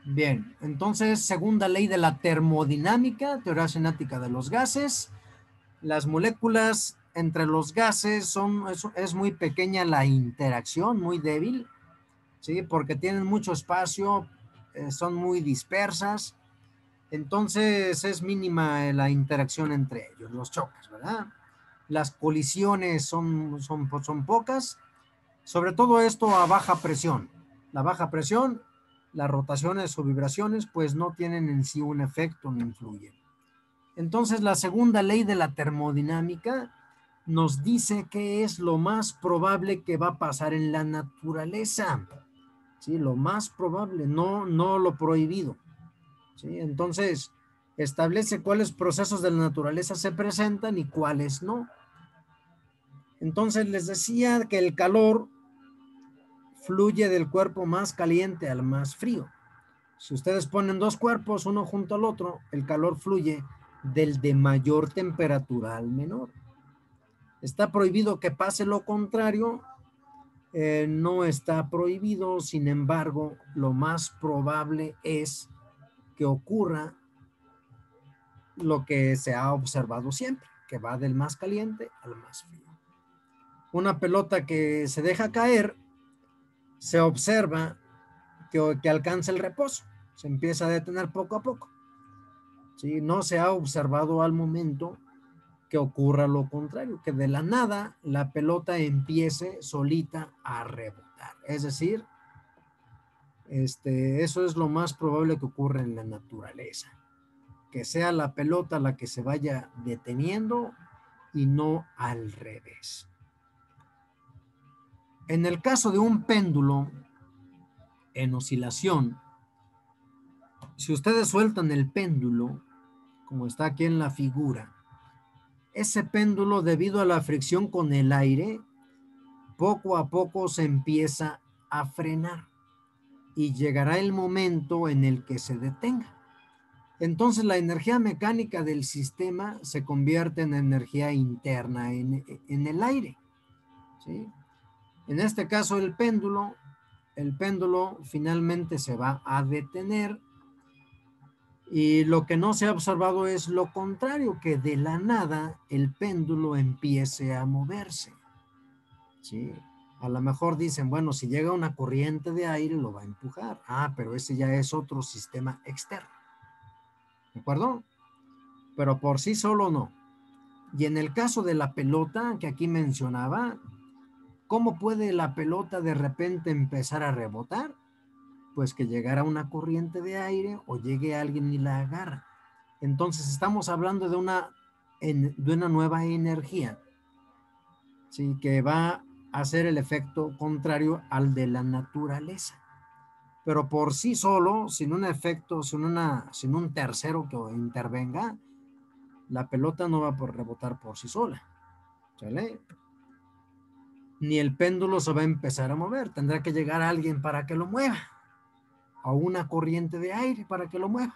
Bien, entonces, segunda ley de la termodinámica, teoría cinética de los gases, las moléculas entre los gases es muy pequeña la interacción, muy débil, ¿sí? Porque tienen mucho espacio, son muy dispersas, entonces es mínima la interacción entre ellos, los choques, ¿verdad? Las colisiones son pocas, sobre todo esto a baja presión. La baja presión, las rotaciones o vibraciones, pues no tienen en sí un efecto, no influyen. Entonces, la segunda ley de la termodinámica nos dice qué es lo más probable que va a pasar en la naturaleza. ¿Sí? Lo más probable, no lo prohibido. ¿Sí? Entonces, establece cuáles procesos de la naturaleza se presentan y cuáles no. Entonces, les decía que el calor fluye del cuerpo más caliente al más frío. Si ustedes ponen dos cuerpos uno junto al otro, el calor fluye del de mayor temperatura al menor. Está prohibido que pase lo contrario, no está prohibido, sin embargo, lo más probable es que ocurra lo que se ha observado siempre, que va del más caliente al más frío. Una pelota que se deja caer, se observa que alcanza el reposo, se empieza a detener poco a poco. ¿Sí? No se ha observado al momento que ocurra lo contrario, que de la nada la pelota empiece solita a rebotar. Es decir, eso es lo más probable que ocurra en la naturaleza, que sea la pelota la que se vaya deteniendo y no al revés. En el caso de un péndulo en oscilación, si ustedes sueltan el péndulo, como está aquí en la figura, ese péndulo, debido a la fricción con el aire, poco a poco se empieza a frenar y llegará el momento en el que se detenga. Entonces la energía mecánica del sistema se convierte en energía interna en el aire. ¿Sí? En este caso el péndulo finalmente se va a detener y lo que no se ha observado es lo contrario, que de la nada el péndulo empiece a moverse. ¿Sí? A lo mejor dicen, bueno, si llega una corriente de aire lo va a empujar. Ah, pero ese ya es otro sistema externo. ¿De acuerdo? Pero por sí solo no. Y en el caso de la pelota que aquí mencionaba, ¿cómo puede la pelota de repente empezar a rebotar? Pues que llegara una corriente de aire o llegue alguien y la agarra. Entonces estamos hablando de una nueva energía, ¿sí? Que va a hacer el efecto contrario al de la naturaleza. Pero por sí solo, sin un efecto, sin un tercero que intervenga, la pelota no va a rebotar por sí sola. ¿Sale? Ni el péndulo se va a empezar a mover. Tendrá que llegar alguien para que lo mueva. O una corriente de aire para que lo mueva.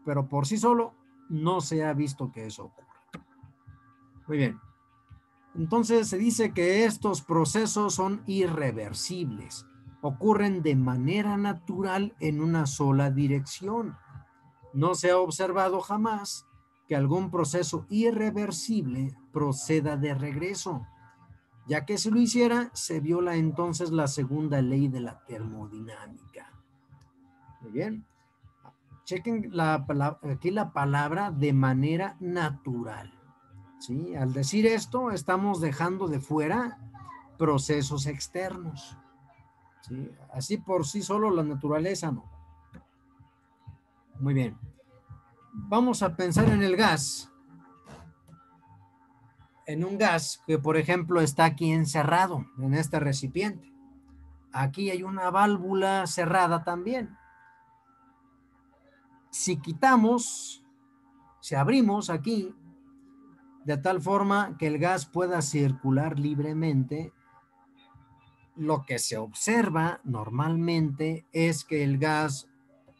Pero por sí solo no se ha visto que eso ocurra. Muy bien. Entonces se dice que estos procesos son irreversibles. Ocurren de manera natural en una sola dirección. No se ha observado jamás que algún proceso irreversible proceda de regreso, ya que si lo hiciera, se viola entonces la segunda ley de la termodinámica. Muy bien. Chequen aquí la palabra de manera natural. ¿Sí? Al decir esto, estamos dejando de fuera procesos externos. ¿Sí? Así por sí solo la naturaleza no. Muy bien. Vamos a pensar en el gas. En un gas que, por ejemplo, está aquí encerrado en este recipiente. Aquí hay una válvula cerrada también. Si quitamos, si abrimos aquí, de tal forma que el gas pueda circular libremente, lo que se observa normalmente es que el gas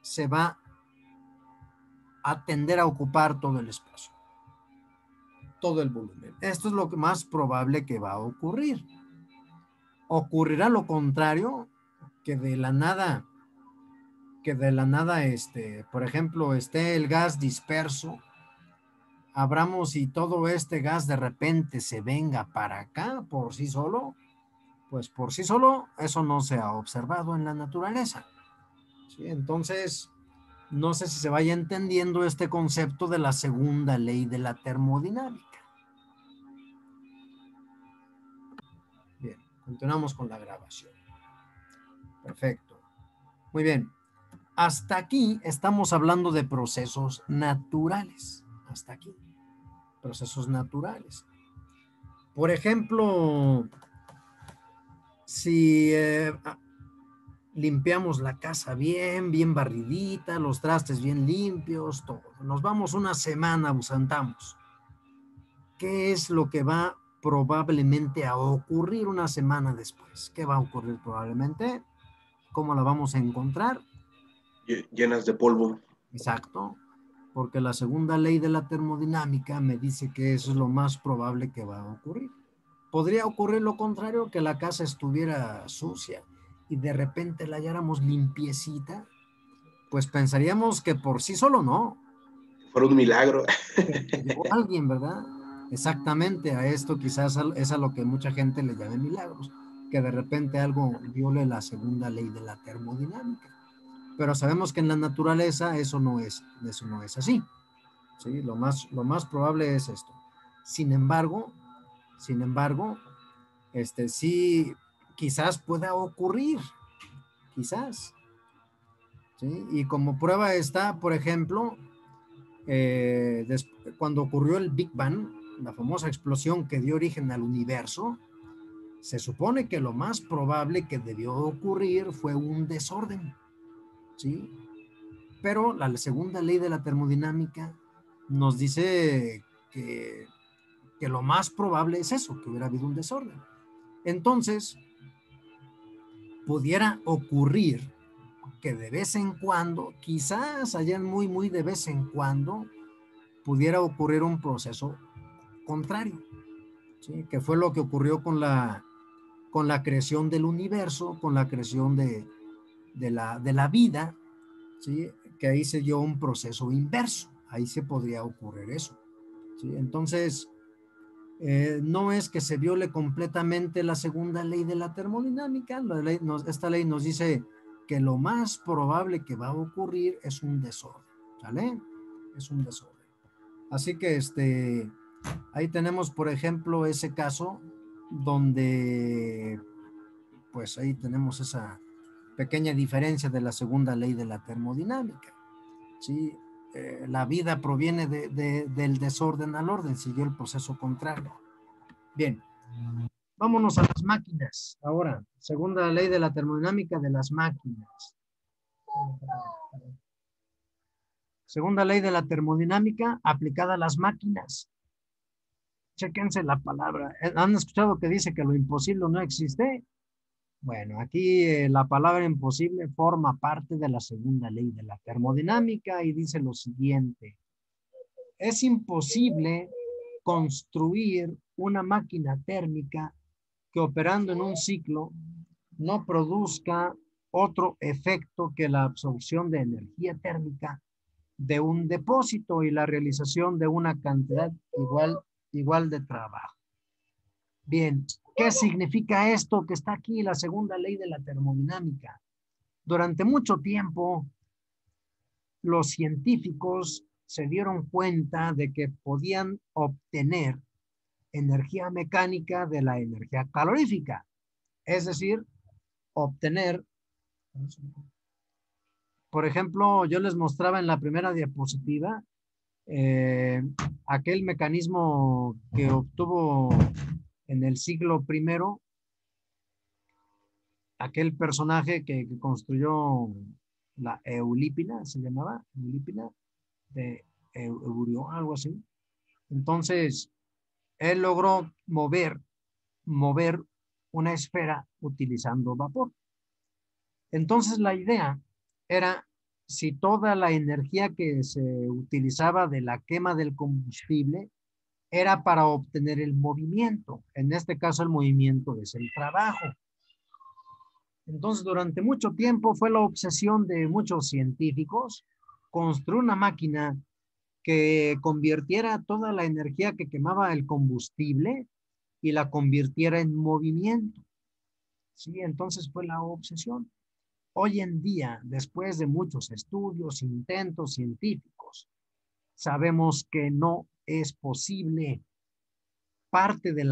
se va a tender a ocupar todo el espacio, todo el volumen. Esto es lo que más probable que va a ocurrir. Ocurrirá lo contrario, que de la nada que de la nada, por ejemplo, esté el gas disperso, abramos y todo este gas de repente se venga para acá por sí solo, pues por sí solo eso no se ha observado en la naturaleza. ¿Sí? Entonces, no sé si se vaya entendiendo este concepto de la segunda ley de la termodinámica. Bien, continuamos con la grabación. Perfecto. Muy bien. Hasta aquí estamos hablando de procesos naturales. Hasta aquí. Procesos naturales. Por ejemplo, si limpiamos la casa bien, bien barridita, los trastes bien limpios, todo. Nos vamos una semana, ausentamos. ¿Qué es lo que va probablemente a ocurrir una semana después? ¿Qué va a ocurrir probablemente? ¿Cómo la vamos a encontrar? Llenas de polvo. Exacto, porque la segunda ley de la termodinámica me dice que eso es lo más probable que va a ocurrir. Podría ocurrir lo contrario, que la casa estuviera sucia y de repente la halláramos limpiecita, pues pensaríamos que por sí solo no. Fue un milagro. Que llegó alguien, ¿verdad? Exactamente, a esto quizás es a lo que mucha gente le llama milagros, que de repente algo viole la segunda ley de la termodinámica. Pero sabemos que en la naturaleza eso no es así. ¿Sí? Lo más probable es esto. Sin embargo, sí, quizás pueda ocurrir, quizás. ¿Sí? Y como prueba está, por ejemplo, cuando ocurrió el Big Bang, la famosa explosión que dio origen al universo, se supone que lo más probable que debió ocurrir fue un desorden, ¿sí? Pero la segunda ley de la termodinámica nos dice que lo más probable es eso, que hubiera habido un desorden. Entonces, pudiera ocurrir que de vez en cuando, quizás allá muy, muy de vez en cuando, pudiera ocurrir un proceso contrario, ¿sí? Que fue lo que ocurrió con la creación del universo, con la creación de la vida, ¿sí? Que ahí se dio un proceso inverso, ahí se podría ocurrir eso, ¿sí? Entonces, no es que se viole completamente la segunda ley de la termodinámica, esta ley nos dice que lo más probable que va a ocurrir es un desorden, ¿sale? Es un desorden. Así que ahí tenemos, por ejemplo, ese caso donde, pues ahí tenemos esa pequeña diferencia de la segunda ley de la termodinámica, ¿sí? La vida proviene del desorden al orden, siguió el proceso contrario. Bien, vámonos a las máquinas. Ahora, segunda ley de la termodinámica de las máquinas. Segunda ley de la termodinámica aplicada a las máquinas. Chéquense la palabra. ¿Han escuchado que dice que lo imposible no existe? Bueno, aquí la palabra imposible forma parte de la segunda ley de la termodinámica y dice lo siguiente. Es imposible construir una máquina térmica que operando en un ciclo no produzca otro efecto que la absorción de energía térmica de un depósito y la realización de una cantidad igual de trabajo. Bien, ¿qué significa esto que está aquí, la segunda ley de la termodinámica? Durante mucho tiempo, los científicos se dieron cuenta de que podían obtener energía mecánica de la energía calorífica, es decir, obtener, por ejemplo, yo les mostraba en la primera diapositiva aquel mecanismo que obtuvo en el siglo I, aquel personaje que construyó la Eulípila, se llamaba Eulípila, de Eurio, algo así. Entonces, él logró mover una esfera utilizando vapor. Entonces, la idea era, si toda la energía que se utilizaba de la quema del combustible era para obtener el movimiento. En este caso, el movimiento es el trabajo. Entonces, durante mucho tiempo fue la obsesión de muchos científicos construir una máquina que convirtiera toda la energía que quemaba el combustible y la convirtiera en movimiento. Sí, entonces fue la obsesión. Hoy en día, después de muchos estudios, intentos científicos, sabemos que no es posible. Parte de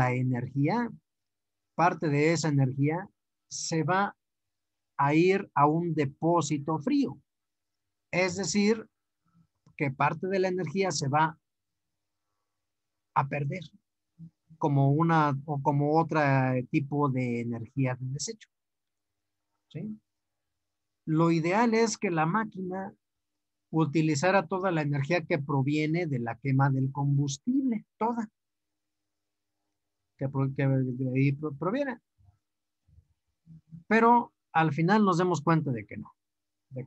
esa energía se va a ir a un depósito frío. Es decir, que parte de la energía se va a perder como una o como otro tipo de energía de desecho. ¿Sí? Lo ideal es que la máquina utilizara toda la energía que proviene de la quema del combustible, toda, que de ahí proviene. Pero al final nos demos cuenta de que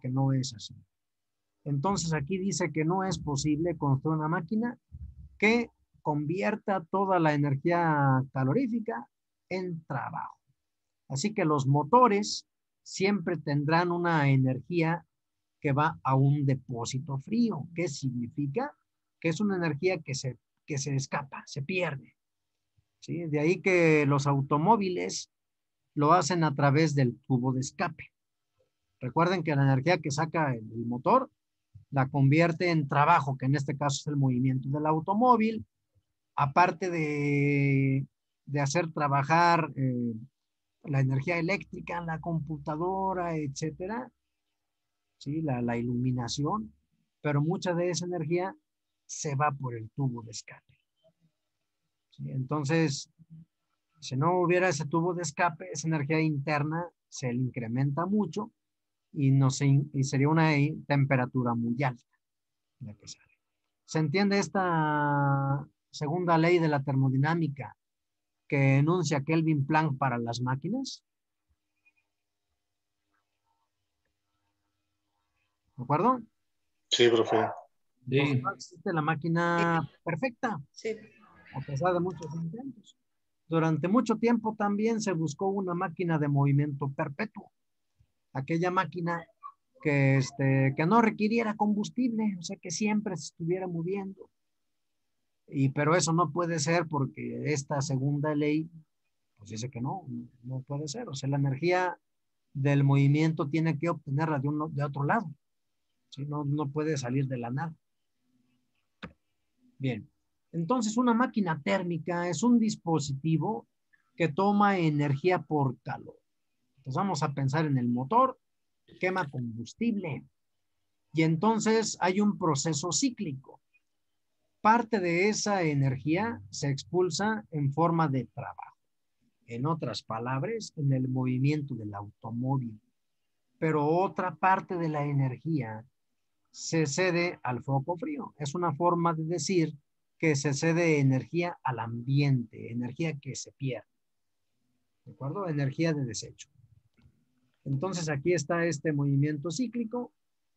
no es así. Entonces aquí dice que no es posible construir una máquina que convierta toda la energía calorífica en trabajo. Así que los motores siempre tendrán una energía que va a un depósito frío. ¿Qué significa? Que es una energía que se escapa, se pierde. ¿Sí? De ahí que los automóviles lo hacen a través del tubo de escape. Recuerden que la energía que saca el motor la convierte en trabajo, que en este caso es el movimiento del automóvil, aparte de hacer trabajar la energía eléctrica, la computadora, etcétera, ¿sí? La iluminación, pero mucha de esa energía se va por el tubo de escape. ¿Sí? Entonces, si no hubiera ese tubo de escape, esa energía interna se le incrementa mucho y sería una temperatura muy alta la que sale. ¿Se entiende esta segunda ley de la termodinámica que enuncia Kelvin Planck para las máquinas? ¿De acuerdo? Sí, profe. Entonces no existe la máquina perfecta, Sí. a pesar de muchos intentos. Durante mucho tiempo también se buscó una máquina de movimiento perpetuo, aquella máquina que no requiriera combustible, o sea, que siempre se estuviera moviendo. Pero eso no puede ser porque esta segunda ley pues dice que no puede ser. O sea, la energía del movimiento tiene que obtenerla de otro lado. ¿Sí? No puede salir de la nada. Bien. Entonces, una máquina térmica es un dispositivo que toma energía por calor. Entonces, vamos a pensar en el motor, quema combustible. Y entonces hay un proceso cíclico. Parte de esa energía se expulsa en forma de trabajo. En otras palabras, en el movimiento del automóvil. Pero otra parte de la energía se cede al foco frío. Es una forma de decir que se cede energía al ambiente, energía que se pierde. ¿De acuerdo? Energía de desecho. Entonces aquí está este movimiento cíclico.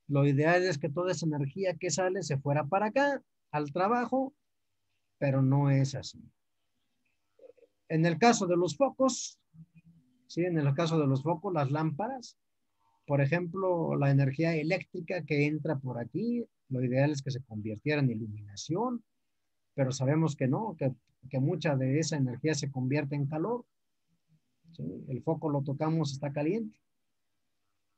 Lo ideal es que toda esa energía que sale se fuera para acá, al trabajo, pero no es así. En el caso de los focos, ¿sí? En el caso de los focos, las lámparas, por ejemplo, la energía eléctrica que entra por aquí, lo ideal es que se convirtiera en iluminación, pero sabemos que no, que mucha de esa energía se convierte en calor. ¿Sí? El foco lo tocamos, está caliente.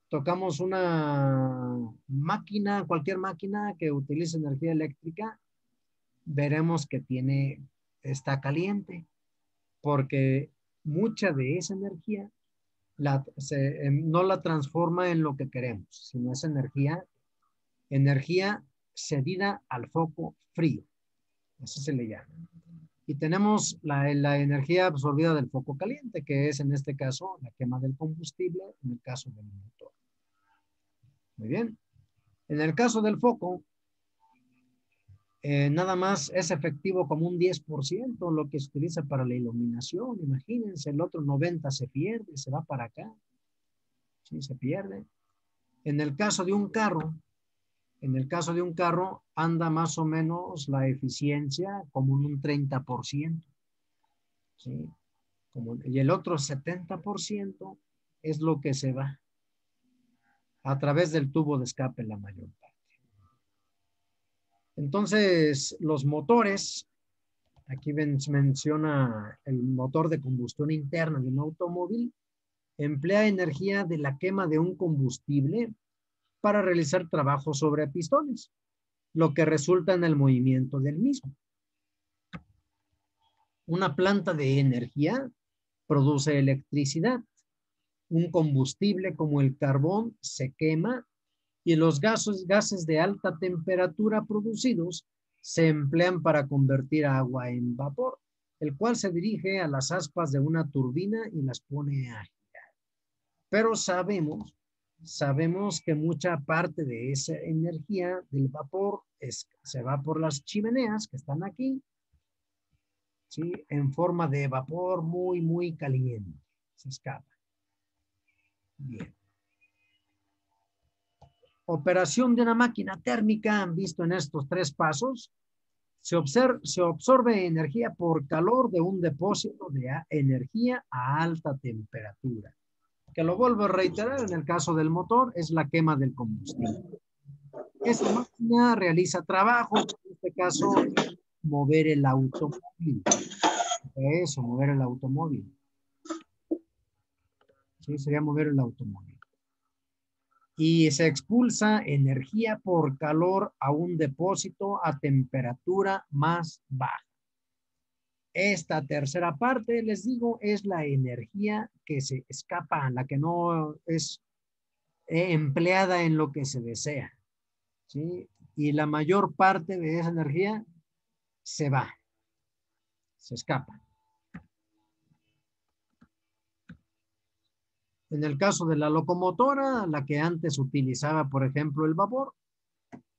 Tocamos una máquina, cualquier máquina que utilice energía eléctrica, veremos que está caliente, porque mucha de esa energía no la transforma en lo que queremos, sino es energía cedida al foco frío. Así se le llama. Y tenemos la energía absorbida del foco caliente, que es en este caso la quema del combustible, en el caso del motor. Muy bien. En el caso del foco, nada más es efectivo como un 10% lo que se utiliza para la iluminación. Imagínense, el otro 90% se pierde, se va para acá. Sí, se pierde. En el caso de un carro, anda más o menos la eficiencia como en un 30%. ¿Sí? Y el otro 70% es lo que se va a través del tubo de escape la mayor parte. Entonces, los motores, aquí menciona el motor de combustión interna de un automóvil, emplea energía de la quema de un combustible para realizar trabajos sobre pistones, lo que resulta en el movimiento del mismo. Una planta de energía produce electricidad. Un combustible como el carbón se quema y los gases de alta temperatura producidos se emplean para convertir agua en vapor, el cual se dirige a las aspas de una turbina y las pone a girar. Pero sabemos que mucha parte de esa energía del vapor se va por las chimeneas que están aquí, ¿sí? En forma de vapor muy, muy caliente. Se escapa. Bien. Operación de una máquina térmica, visto en estos tres pasos, se absorbe energía por calor de un depósito de energía a alta temperatura. Que lo vuelvo a reiterar, en el caso del motor, es la quema del combustible. Esta máquina realiza trabajos, en este caso, mover el automóvil. Eso, mover el automóvil. Sí, sería mover el automóvil. Y se expulsa energía por calor a un depósito a temperatura más baja. Esta tercera parte, les digo, es la energía que se escapa, la que no es empleada en lo que se desea, ¿sí? Y la mayor parte de esa energía se va, se escapa. En el caso de la locomotora, la que antes utilizaba, por ejemplo, el vapor,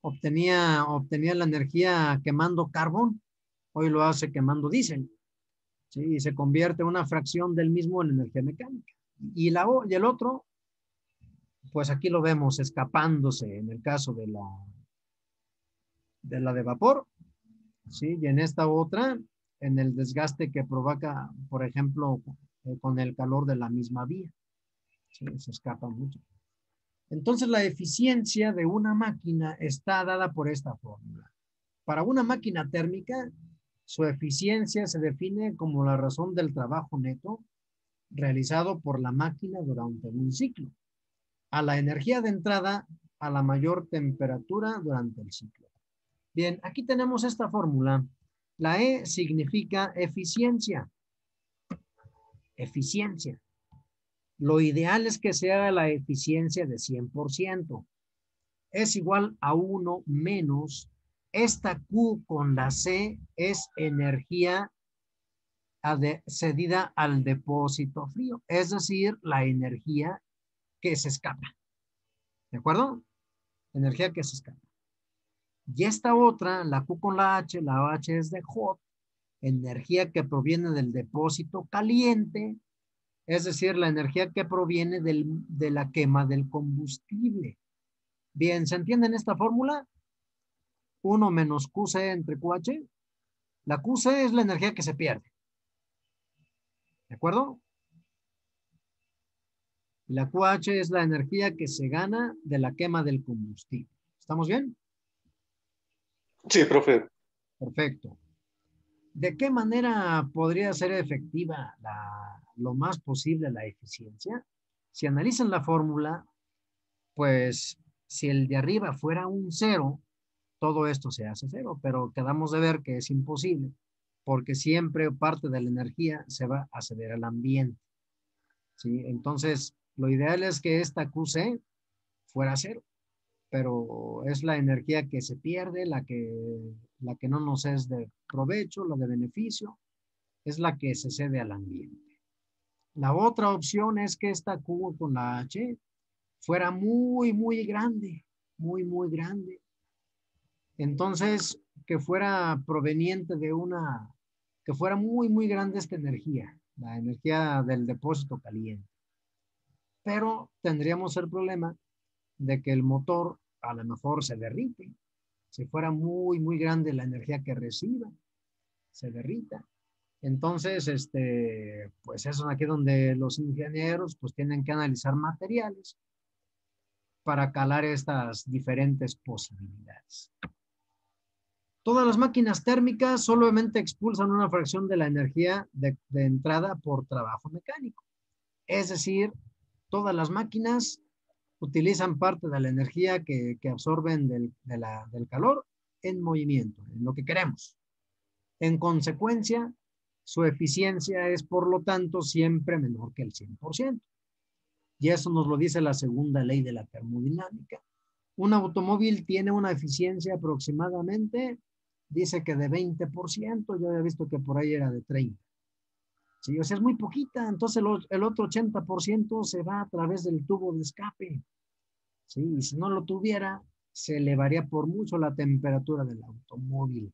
obtenía la energía quemando carbón. Hoy lo hace quemando diésel. ¿Sí? Y se convierte una fracción del mismo en energía mecánica. Y el otro, pues aquí lo vemos escapándose en el caso de la de vapor. ¿Sí? Y en esta otra, en el desgaste que provoca, por ejemplo, con el calor de la misma vía. ¿Sí? Se escapa mucho. Entonces, la eficiencia de una máquina está dada por esta fórmula. Para una máquina térmica, su eficiencia se define como la razón del trabajo neto realizado por la máquina durante un ciclo, a la energía de entrada a la mayor temperatura durante el ciclo. Bien, aquí tenemos esta fórmula. La E significa eficiencia. Eficiencia. Lo ideal es que sea la eficiencia de 100%. Es igual a 1 menos esta Q con la C es energía cedida al depósito frío, es decir, la energía que se escapa. ¿De acuerdo? Energía que se escapa. Y esta otra, la Q con la H es de hot, energía que proviene del depósito caliente, es decir, la energía que proviene de la quema del combustible. Bien, ¿se entiende en esta fórmula? 1 menos QC entre QH. La QC es la energía que se pierde. ¿De acuerdo? Y la QH es la energía que se gana de la quema del combustible. ¿Estamos bien? Sí, profe. Perfecto. ¿De qué manera podría ser efectiva lo más posible la eficiencia? Si analizan la fórmula, pues si el de arriba fuera un 0, todo esto se hace 0, pero quedamos de ver que es imposible, porque siempre parte de la energía se va a ceder al ambiente. ¿Sí? Entonces, lo ideal es que esta QC fuera 0, pero es la energía que se pierde, la que no nos es de provecho, la de beneficio, es la que se cede al ambiente. La otra opción es que esta Q con la H fuera muy, muy grande, muy, muy grande. Entonces, que fuera proveniente que fuera muy, muy grande esta energía, la energía del depósito caliente. Pero tendríamos el problema de que el motor a lo mejor se derrite. Si fuera muy, muy grande la energía que reciba, se derrita. Entonces, pues eso es aquí donde los ingenieros pues tienen que analizar materiales para calar estas diferentes posibilidades. Todas las máquinas térmicas solamente expulsan una fracción de la energía de entrada por trabajo mecánico. Es decir, todas las máquinas utilizan parte de la energía que absorben del calor en movimiento, en lo que queremos. En consecuencia, su eficiencia es, por lo tanto, siempre menor que el 100%. Y eso nos lo dice la segunda ley de la termodinámica. Un automóvil tiene una eficiencia aproximadamente, dice que de 20%, yo había visto que por ahí era de 30%. Sí, o sea, es muy poquita, entonces el otro 80% se va a través del tubo de escape. Sí, y si no lo tuviera, se elevaría por mucho la temperatura del automóvil.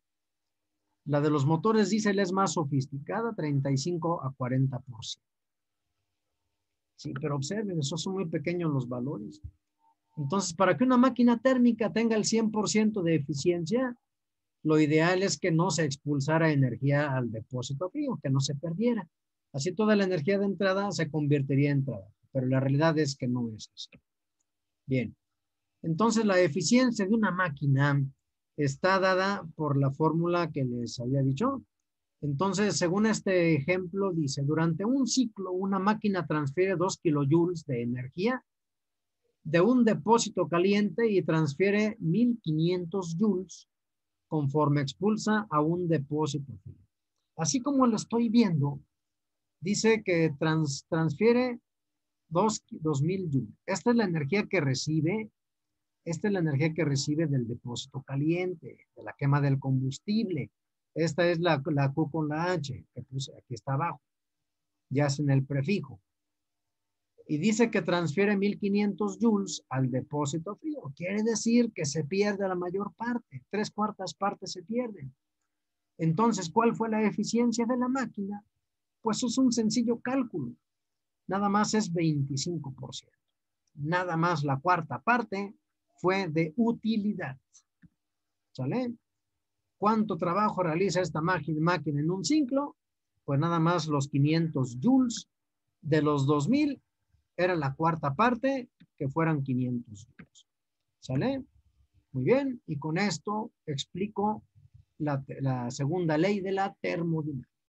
La de los motores diésel es más sofisticada, 35 a 40%. Sí, pero observen, esos son muy pequeños los valores. Entonces, para que una máquina térmica tenga el 100% de eficiencia, lo ideal es que no se expulsara energía al depósito frío, que no se perdiera. Así toda la energía de entrada se convertiría en trabajo, pero la realidad es que no es así. Bien, entonces la eficiencia de una máquina está dada por la fórmula que les había dicho. Entonces, según este ejemplo, dice, durante un ciclo, una máquina transfiere 2 kilojoules de energía de un depósito caliente y transfiere 1500 joules conforme expulsa a un depósito frío. Así como lo estoy viendo, dice que transfiere 2000 joules. Esta es la energía que recibe. Esta es la energía que recibe del depósito caliente, de la quema del combustible. Esta es la Q con la H, que puse aquí está abajo. Ya es en el prefijo. Y dice que transfiere 1500 joules al depósito frío. Quiere decir que se pierde la mayor parte. 3/4 partes se pierden. Entonces, ¿cuál fue la eficiencia de la máquina? Pues es un sencillo cálculo. Nada más es 25%. Nada más la 1/4 parte fue de utilidad. ¿Sale? ¿Cuánto trabajo realiza esta máquina en un ciclo? Pues nada más los 500 joules de los 2000 era la 1/4 parte, que fueran 500 joules. ¿Sale? Muy bien, y con esto explico la segunda ley de la termodinámica.